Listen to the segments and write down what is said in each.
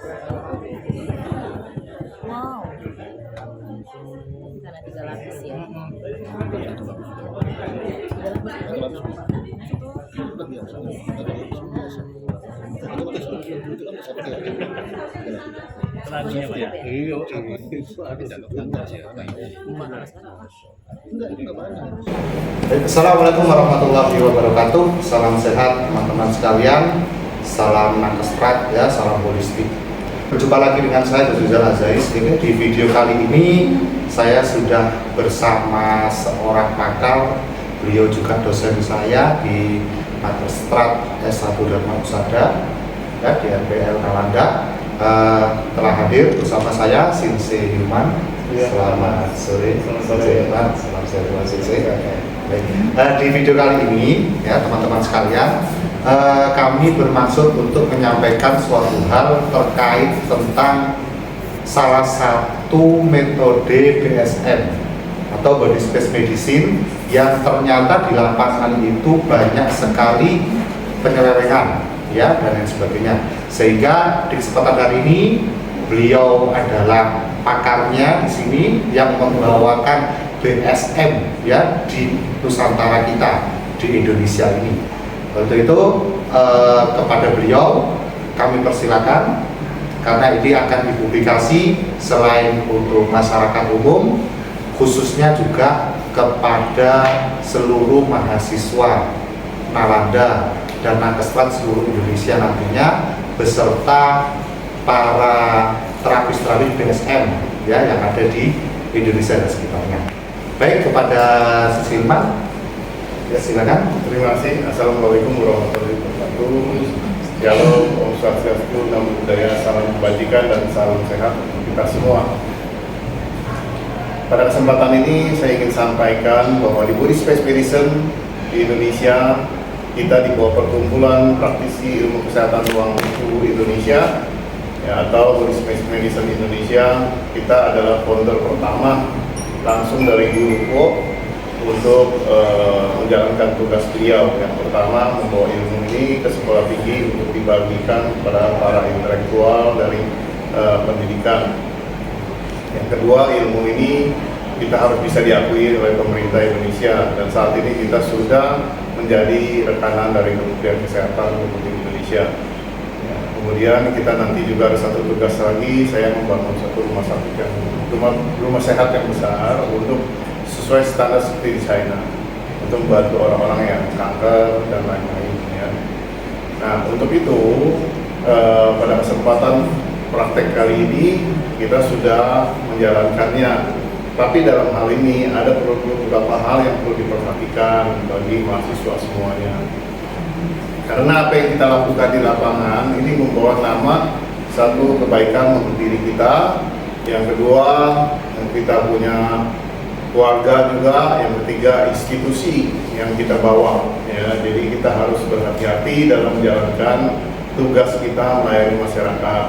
Wow, karena 3 lapis ya. Lagunya Pak ya? Iya, itu ada Assalamualaikum warahmatullahi wabarakatuh. Salam sehat teman-teman sekalian. Salam nakestrat ya, salam holistik. Berjumpa lagi dengan saya Jazuzal Azais. Di video kali ini saya sudah bersama seorang pakar. Beliau juga dosen saya di Nakestrat S1 Dharma Husada ya, di RPL Nalanda. Telah hadir bersama saya Sinse Hilman. Selamat sore. Selamat sore Pak. Selamat sore Pak Sinse. Di video kali ini ya teman-teman sekalian, kami bermaksud untuk menyampaikan suatu hal terkait tentang salah satu metode BSM atau Body Space Medicine yang ternyata di lapangan itu banyak sekali penyelewengan ya dan lain sebagainya. Sehingga di kesempatan hari ini beliau adalah pakarnya di sini yang membawakan BSM ya di Nusantara kita, di Indonesia ini. Untuk itu kepada beliau kami persilakan, karena ini akan dipublikasi selain untuk masyarakat umum, khususnya juga kepada seluruh mahasiswa Nalanda dan Nakestrat seluruh Indonesia nantinya, beserta para terapis-terapis BSM ya yang ada di Indonesia dan sekitarnya. Baik, kepada Silman ya silakan. Terima kasih. Assalamualaikum warahmatullahi wabarakatuh. Shalom, Om Swastiastu, Namo Buddhaya, salam kebajikan dan salam sehat untuk kita semua. Pada kesempatan ini saya ingin sampaikan bahwa di Body Space Medicine di Indonesia, kita di bawah perkumpulan praktisi ilmu kesehatan ruang tubuh Indonesia ya, atau Body Space Medicine Indonesia, kita adalah founder pertama langsung dari Guru untuk menjalankan tugas beliau. Yang pertama, membawa ilmu ini ke sekolah tinggi untuk dibagikan kepada para intelektual dari pendidikan. Yang kedua, ilmu ini kita harus bisa diakui oleh pemerintah Indonesia, dan saat ini kita sudah menjadi rekanan dari Kementerian Kesehatan Republik Indonesia. Ya, kemudian kita nanti juga ada satu tugas lagi, saya membangun satu rumah sehat yang besar untuk sesuai standar seperti di China, untuk membantu orang-orang yang kanker dan lain-lain. Ya. Nah, untuk itu pada kesempatan praktek kali ini kita sudah menjalankannya. Tapi dalam hal ini ada beberapa hal yang perlu diperhatikan bagi mahasiswa semuanya. Karena apa yang kita lakukan di lapangan ini membawa nama satu kebaikan untuk diri kita, yang kedua kita punya keluarga juga, yang ketiga institusi yang kita bawa. Ya, jadi kita harus berhati-hati dalam menjalankan tugas kita melayani masyarakat.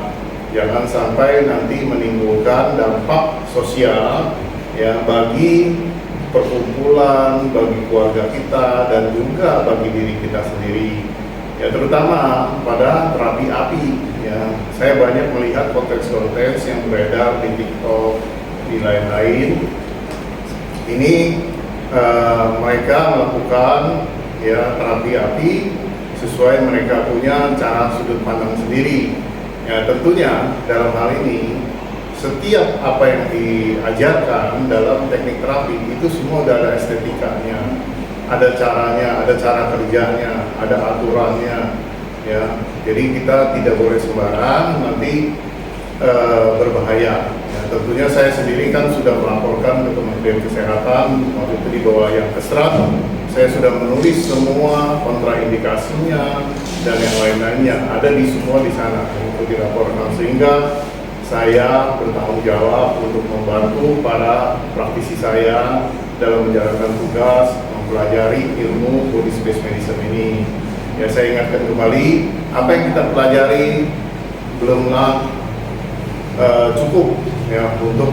Jangan sampai nanti menimbulkan dampak sosial ya bagi perkumpulan, bagi keluarga kita, dan juga bagi diri kita sendiri. Ya, terutama pada terapi api. Ya, saya banyak melihat konteks-konteks yang beredar di TikTok, di lain-lain. Ini mereka melakukan ya terapi api sesuai mereka punya cara sudut pandang sendiri. Ya, tentunya dalam hal ini setiap apa yang diajarkan dalam teknik terapi itu semua sudah ada estetikanya, ada caranya, ada cara kerjanya, ada aturannya. Ya, jadi kita tidak boleh sembarang, nanti berbahaya. Ya, tentunya saya sendiri kan sudah melaporkan ke Kementerian Kesehatan waktu itu di bawah yang Nakestrat. Saya sudah menulis semua kontraindikasinya dan yang lain-lainnya ada di semua di sana untuk dilaporkan, sehingga saya bertanggung jawab untuk membantu para praktisi saya dalam menjalankan tugas mempelajari ilmu Body Space Medicine ini. Ya, saya ingatkan kembali, apa yang kita pelajari belumlah cukup ya untuk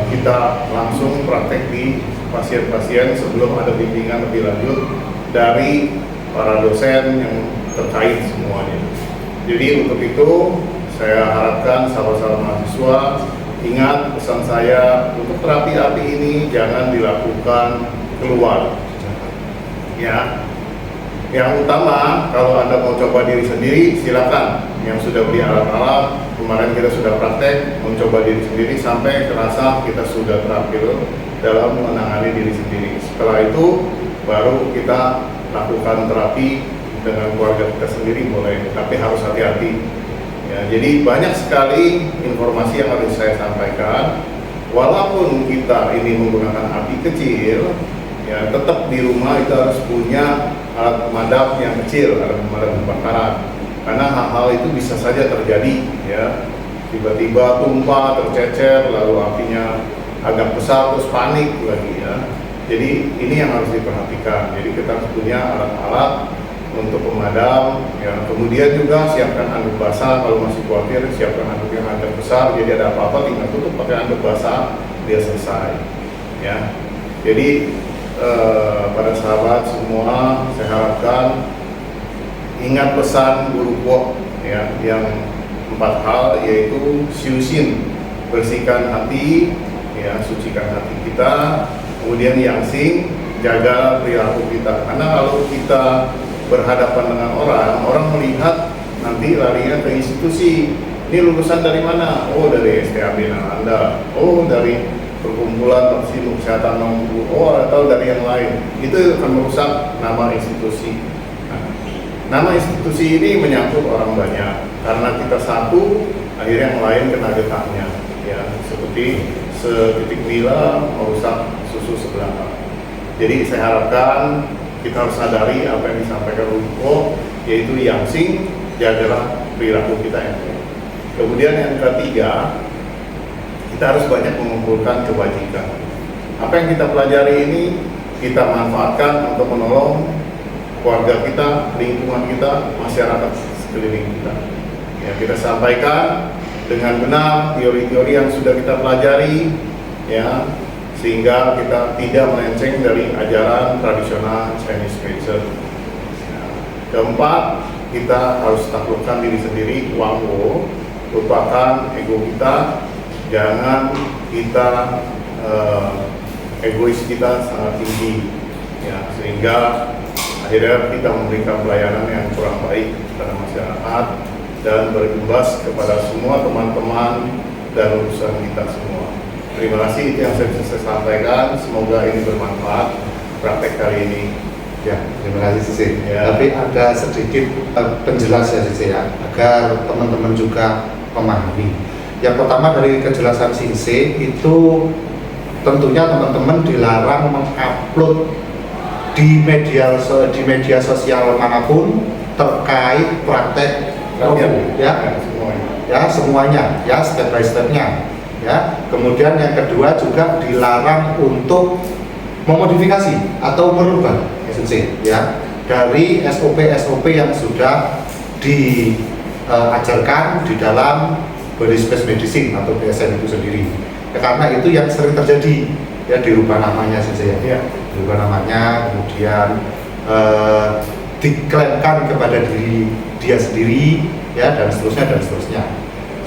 kita langsung praktek di pasien-pasien sebelum ada bimbingan lebih lanjut dari para dosen yang terkait semuanya. Jadi untuk itu saya harapkan sahabat-sahabat mahasiswa ingat pesan saya, untuk terapi api ini jangan dilakukan keluar. Ya, yang utama kalau Anda mau coba diri sendiri silakan. Yang sudah beli alat-alat, kemarin kita sudah praktek mencoba diri sendiri sampai terasa kita sudah terampil dalam menangani diri sendiri. Setelah itu baru kita lakukan terapi dengan keluarga kita sendiri boleh, tapi harus hati-hati. Ya, jadi banyak sekali informasi yang harus saya sampaikan. Walaupun kita ini menggunakan api kecil, ya tetap di rumah itu harus punya alat pemadam yang kecil, alat pemadam kebakaran. Karena hal-hal itu bisa saja terjadi, ya tiba-tiba tumpah, tercecer, lalu apinya agak besar terus panik lagi ya. Jadi ini yang harus diperhatikan. Jadi kita harus punya alat-alat untuk pemadam, ya. Kemudian juga siapkan anduk basah kalau masih khawatir, siapkan anduk yang agak besar. Jadi ada apa-apa tinggal tutup pakai anduk basah, dia selesai. Ya. Jadi pada sahabat semua, saya harapkan ingat pesan Guru Kuok, ya, yang 4 hal, yaitu syusin, bersihkan hati, ya, sucikan hati kita. Kemudian yangsing, jaga perilaku kita. Karena kalau kita berhadapan dengan orang melihat nanti larinya ke institusi. Ini lulusan dari mana? Oh, dari STAB Nalanda. Oh, dari perkumpulan Ilmu Kesehatan Nonggu. Oh, atau dari yang lain. Itu akan merusak nama institusi. Nama institusi ini menyangkut orang banyak. Karena kita satu, akhirnya yang lain kena getahnya. Ya, seperti setitik nila merusak susu sebelah. Jadi saya harapkan kita harus sadari apa yang disampaikan Ruko, yaitu yangsing, jagalah perilaku kita yang baik. Kemudian yang ketiga, kita harus banyak mengumpulkan kebajikan. Apa yang kita pelajari ini kita manfaatkan untuk menolong keluarga kita, lingkungan kita, masyarakat sekeliling kita. Ya, kita sampaikan dengan benar teori-teori yang sudah kita pelajari, ya, sehingga kita tidak melenceng dari ajaran tradisional Chinese medicine. Keempat, kita harus taklukkan diri sendiri, wangwo, lupakan ego kita, jangan kita egois kita sangat tinggi, ya, sehingga akhirnya kita memberikan pelayanan yang kurang baik kepada masyarakat dan berimbas kepada semua teman-teman dan urusan kita semua. Terima kasih, itu yang saya bisa sampaikan. Semoga ini bermanfaat praktek kali ini. Ya, terima kasih Sisi. Ya. Tapi ada sedikit penjelasan Sisi ya, agar teman-teman juga memahami. Yang pertama dari kejelasan Sisi itu tentunya teman-teman dilarang mengupload di media sosial manapun terkait praktek ya, semuanya, ya, step by stepnya. Ya, kemudian yang kedua juga dilarang untuk memodifikasi atau merubah ya dari SOP yang sudah diajarkan di dalam Body Space Medicine atau BSM itu sendiri. Ya, karena itu yang sering terjadi, ya, dirubah namanya saja, ya, dirubah namanya, kemudian diklaimkan kepada diri dia sendiri, ya, dan seterusnya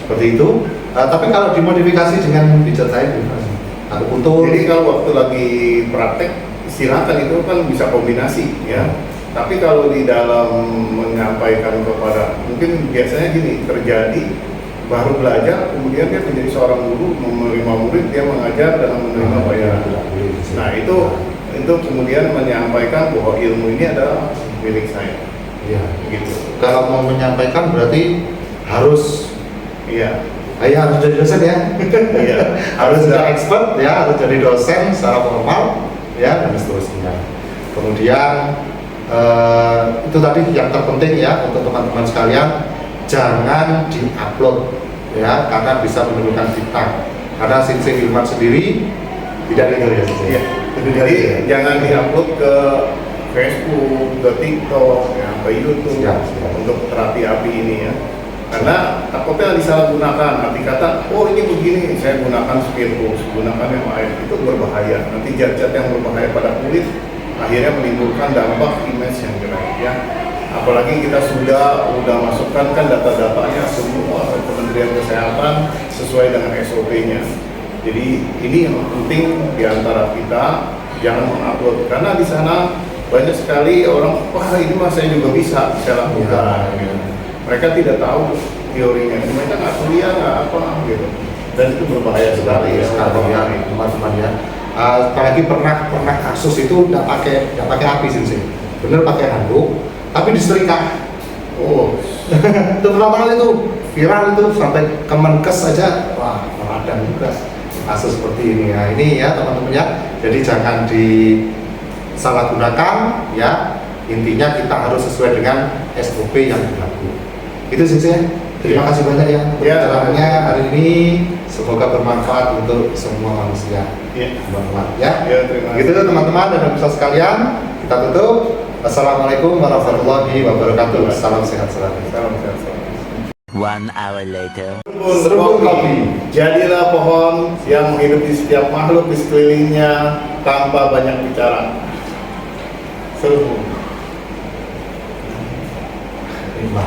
seperti itu. Tapi kalau dimodifikasi dengan pijat saya atau puntur. Jadi kalau waktu lagi praktek silakan, itu kan bisa kombinasi, ya. Tapi kalau di dalam menyampaikan kepada, mungkin biasanya gini terjadi, baru belajar kemudian dia menjadi seorang guru, menerima murid, dia mengajar dan menerima bayaran. Nah itu kemudian menyampaikan bahwa ilmu ini adalah milik saya. Iya, gitu. Kalau mau menyampaikan berarti harus, iya, harus jadi dosen ya. Iya, harus jadi expert, ya, harus jadi dosen secara formal, ya, dan seterusnya. Kemudian itu tadi yang terpenting, ya, untuk teman-teman sekalian, jangan diupload, ya, karena bisa menimbulkan fitnah. Karena Sisi Hilman sendiri tidak gitu, ya. Iya. Jadi jangan diupload ke Facebook, ke TikTok, ya, ke YouTube, siap. Untuk terapi api ini, ya. Karena takutnya disalahgunakan. Arti kata, oh ini begini, saya gunakan spiritus, gunakan yang lain, itu berbahaya. Nanti zat-zat yang berbahaya pada kulit akhirnya menimbulkan dampak image yang jelek, ya. Apalagi kita sudah masukkan kan data-datanya semua ke Kementerian Kesehatan sesuai dengan SOP-nya. Jadi ini yang penting diantara kita, jangan mengupload karena di sana banyak sekali orang, wah ini mah saya juga bisa lakukan. Gitu. Mereka tidak tahu teorinya, mereka nggak kuliah nggak apa gitu, dan itu berbahaya sekali ya teman-teman ya. Apalagi pernah kasus itu nggak pakai api sih, bener pakai handuk, tapi disetrika. Oh, itu pertama kali itu viral itu sampai Kemenkes saja, wah meradang juga kasus seperti ini. Nah ini ya teman-teman ya, jadi jangan disalahgunakan ya. Intinya kita harus sesuai dengan SOP yang berlaku. Itu sih saya. Terima kasih banyak ya pencerahannya hari ini. Semoga bermanfaat untuk semua manusia. Teman-teman ya. Terima kasih. Gitu teman-teman dan pemirsa sekalian, kita tutup. Assalamualaikum warahmatullahi wabarakatuh. Salam sehat selalu. Salam sehat selalu. 1 hour later. Serumpun kopi. Jadilah pohon yang menghidupi setiap makhluk di sekelilingnya tanpa banyak bicara. Serumpun. Terima.